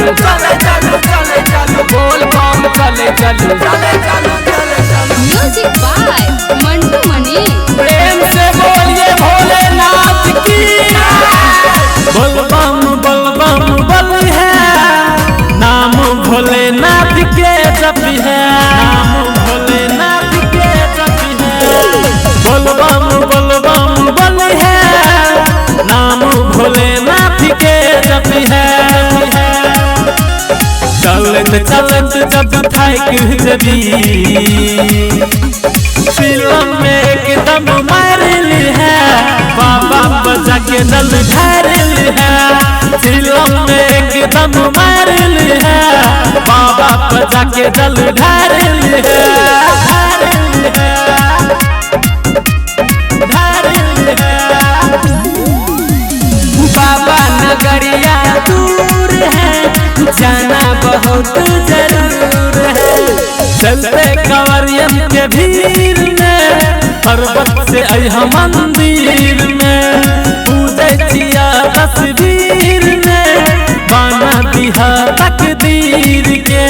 चलो चले चलो चले चलो बोल बम चले चलो चले चलो चले चलो। म्यूजिक बाय मंटू मनी। प्रेम से बोलिए भोलेनाथ की। बोल बम बल है नाम भोलेनाथ के जप है, नाम भोलेनाथ के जप है। बोल बम बल है नाम भोलेनाथ के जप है। चलत चलत जब थाक जबी फिल्म में एकदम मारल है, बाबा बजा के दल ढारल है। फिल्म में एकदम मारल है, बाबा बजा के दल ढारल है। बाबा नगरिया दूर है, जाना बहुत जरूर है। चलते कंवरियन के भीड़ में पर्वत से अइहा मंदिर में। पूजे छिया तस्वीर में बाना दिहा तकदीर के।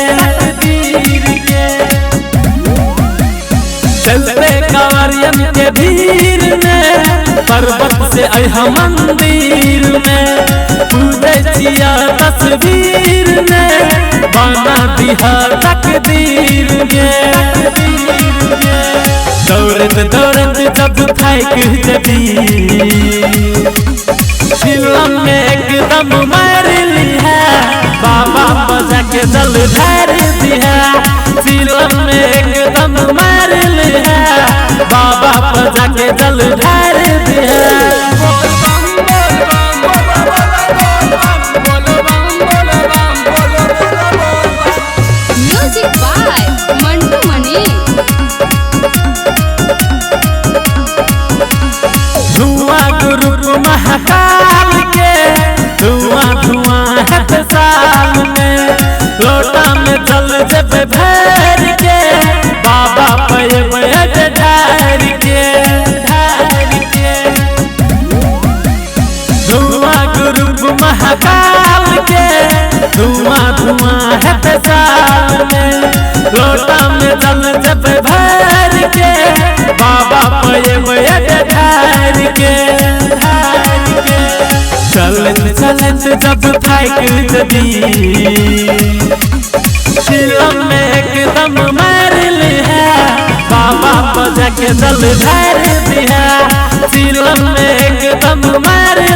चलते कंवरियन के भीड़ में पर्वत से अइहा मंदिर में। पूजे छिया तस्वीर में बाना दिहा तकदीर के। दौड़त दौड़त जब थाक जबी फिल्म में एकदम मारल है, बाबा बजा के दल ढार दिया। फिल्म में एकदम मारल है, बाबा बजा के दल ढार दिया। म्यूजिक बाय मंटू मनी। धुआं गुरु महाकाल के धुआं धुआं है साल में। लोटा में जल जब भर के बाबा पे ढार के ढार के। धुआं गुरु महाकाल के धुआं धुआं है साल में। लोटा में जल जब भर के बाबा पे ढार के ढार के। चलत चलत जब थाक जबी फिल्म में एकदम मारल है, बाबा बजा के दल ढार दिया। फिल्म में एकदम मारल